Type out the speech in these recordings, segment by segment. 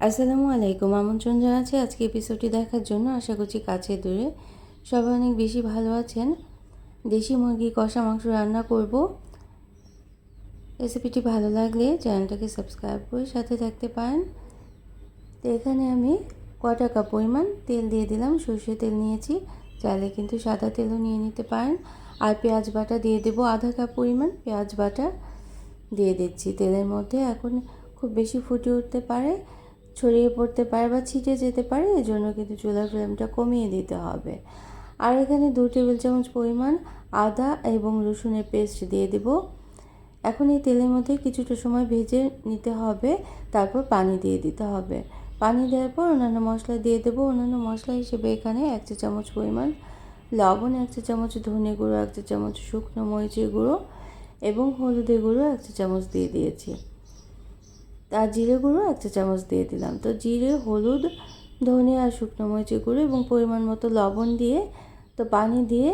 আসসালামু আলাইকুম, আমন্ত্রণ জানাচ্ছি আজকে এপিসোডটি দেখার জন্য। আশা করছি কাছে দূরে সবাই অনেক বেশি ভালো আছেন। দেশি মুরগি কষা মাংস রান্না করব। রেসিপিটি ভালো লাগলে চ্যানেলটাকে সাবস্ক্রাইব করে সাথে থাকতে পারেন। তো এখানে আমি কটা কাপ পরিমাণ তেল দিয়ে দিলাম। সরষে তেল নিয়েছি, চাইলে কিন্তু সাদা তেলও নিয়ে নিতে পারেন। আর পেঁয়াজ বাটা দিয়ে দেবো, আধা কাপ পরিমাণ পেঁয়াজ বাটা দিয়ে দিচ্ছি তেলের মধ্যে। এখন খুব বেশি ফুটে উঠতে পারে, ছড়িয়ে পড়তে পারে বা ছিটে যেতে পারে, এজন্য কিন্তু চুলার ফ্লেমটা কমিয়ে দিতে হবে। আর এখানে 2 টেবিল চামচ পরিমাণ আদা এবং রসুনের পেস্ট দিয়ে দেব। এখন এই তেলের মধ্যে কিছুটা সময় ভেজে নিতে হবে, তারপর পানি দিয়ে দিতে হবে। পানি দেওয়ার পর অন্যান্য মশলা দিয়ে দেবো। অন্যান্য মশলা হিসেবে এখানে 1 চা চামচ পরিমাণ লবণ, 1 চা চামচ ধনে গুঁড়ো, 1 চা চামচ শুকনো মরিচের গুঁড়ো এবং হলুদের গুঁড়ো 1 চা চামচ দিয়ে দিয়েছি। আর জিরে গুঁড়ো 1 চা চামচ দিয়ে দিলাম। তো জিরে, হলুদ, ধনে আর শুকনো মরিচের গুঁড়ো এবং পরিমাণ মতো লবণ দিয়ে, তো পানি দিয়ে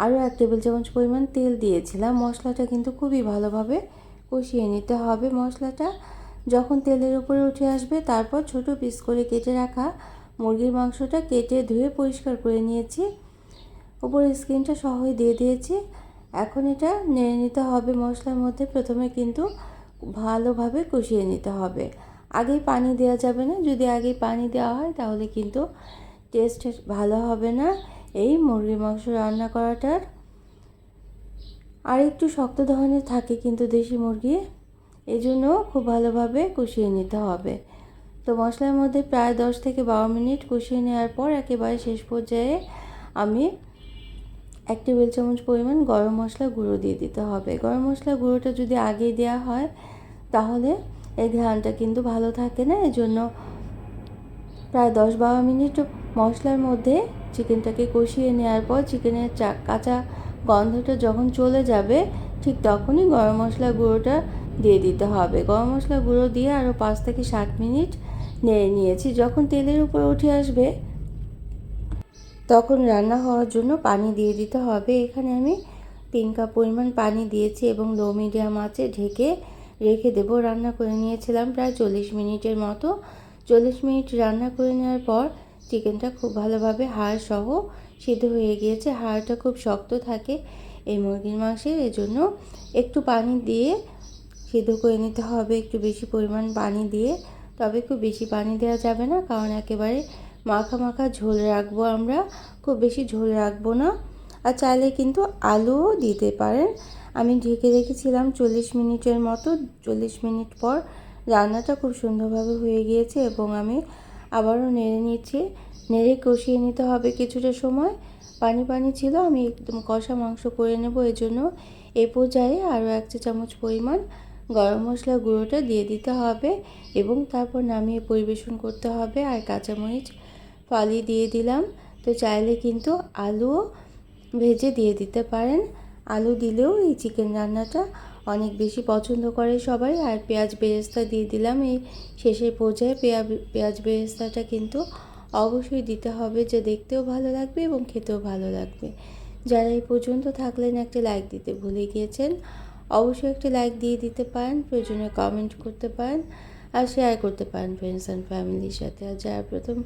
আরও 1 টেবিল চামচ পরিমাণ তেল দিয়েছিলাম। মশলাটা কিন্তু খুবই ভালোভাবে কষিয়ে নিতে হবে। মশলাটা যখন তেলের উপরে উঠে আসবে, তারপর ছোট পিস করে কেটে রাখা মুরগির মাংসটা কেটে ধুয়ে পরিষ্কার করে নিয়েছি, উপরের স্কিনটা সহই দিয়ে দিয়েছি। এখন এটা নেড়ে নিতে হবে মশলার মধ্যে। প্রথমে কিন্তু ভালোভাবে কষিয়ে নিতে হবে, আগেই পানি দেওয়া যাবে না। যদি আগেই পানি দেওয়া হয় তাহলে কিন্তু টেস্ট ভালো হবে না এই মুরগির মাংস রান্না করাটার। আর একটু শক্ত ধরনের থাকে কিন্তু দেশি মুরগি, এই জন্য খুব ভালোভাবে কষিয়ে নিতে হবে। তো মশলার মধ্যে প্রায় 10 থেকে 12 মিনিট কষিয়ে নেওয়ার পর একেবারে শেষ পর্যায়ে আমি 1 টেবিল চামচ পরিমাণ গরম মশলা গুঁড়ো দিয়ে দিতে হবে। গরম মশলা গুঁড়োটা যদি আগেই দেওয়া হয় তাহলে এই ঘ্রাণটা কিন্তু ভালো থাকে না। এজন্য প্রায় 10-12 মিনিট মশলার মধ্যে চিকেনটাকে কষিয়ে নেওয়ার পর চিকেনের কাঁচা গন্ধটা যখন চলে যাবে, ঠিক তখনই গরম মশলা গুঁড়োটা দিয়ে দিতে হবে। গরম মশলা গুঁড়ো দিয়ে আরও 5 থেকে 7 মিনিট নেড়ে নিয়েছি। যখন তেলের উপর উঠে আসবে তখন রান্না হওয়ার জন্য পানি দিয়ে দিতে হবে। এখানে আমি 3 কাপ পরিমাণ পানি দিয়েছি এবং লো মিডিয়াম আঁচে ঢেকে রেখে দেবো। রান্না করে নিয়েছিলাম প্রায় 40 মিনিটের মতো। 40 মিনিট রান্না করে নেওয়ার পর চিকেনটা খুব ভালোভাবে হাড় সহ সিদ্ধ হয়ে গিয়েছে। হাড়টা খুব শক্ত থাকে এই মুরগির মাংসের, এজন্য একটু পানি দিয়ে সিদ্ধ করে নিতে হবে, একটু বেশি পরিমাণ পানি দিয়ে। তবে খুব বেশি পানি দেওয়া যাবে না, কারণ একেবারে মাখা মাখা ঝোল রাখবো আমরা, খুব বেশি ঝোল রাখবো না। আর চাইলে কিন্তু আলুও দিতে পারেন। আমি ঢেকে রেখেছিলাম 40 মিনিটের মতো। 40 মিনিট পর রান্নাটা খুব সুন্দরভাবে হয়ে গিয়েছে এবং আমি আবারও নেড়ে নিচ্ছি। নেড়ে কষিয়ে নিতে হবে কিছুটা সময়। পানি পানি ছিল, আমি একদম কষা মাংস করে নেব, এজন্য এ পর্যায়ে আরও 1 চা চামচ পরিমাণ গরম মশলা গুঁড়োটা দিয়ে দিতে হবে এবং তারপর নামিয়ে পরিবেশন করতে হবে। আর কাঁচামরিচ ফালি দিয়ে দিলাম। তো চাইলে কিন্তু আলুও ভেজে দিয়ে দিতে পারেন। আলু দিলেও এই চিকেন রান্নাটা অনেক বেশি পছন্দ করে সবাই। আর পেঁয়াজ বেরেস্তা দিয়ে দিলাম এই শেষের পর্যায়ে। পেঁয়াজ বেরেস্তাটা কিন্তু অবশ্যই দিতে হবে, যে দেখতেও ভালো লাগবে এবং খেতেও ভালো লাগবে। যারা এই পর্যন্ত থাকলেন একটা লাইক দিতে ভুলে গিয়েছেন, অবশ্যই একটা লাইক দিয়ে দিতে পারেন। প্রয়োজনে কমেন্ট করতে পারেন আর শেয়ার করতে পারেন ফ্রেন্ডস অ্যান্ড ফ্যামিলির সাথে। আর যারা প্রথম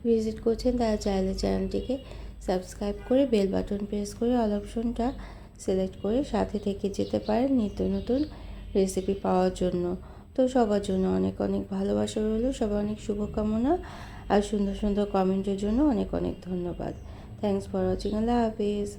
ভিজিট করছেন তারা চাইলে চ্যানেলটিকে সাবস্ক্রাইব করে বেল বাটন প্রেস করে অল অপশনটা সিলেক্ট করে সাথে থেকে যেতে পারেন নিত্য নতুন রেসিপি পাওয়ার জন্য। তো সবার জন্য অনেক অনেক ভালোবাসা রইল, সবার অনেক শুভকামনা আর সুন্দর সুন্দর কমেন্টের জন্য অনেক অনেক ধন্যবাদ। Thanks for watching. Allah Hafiz.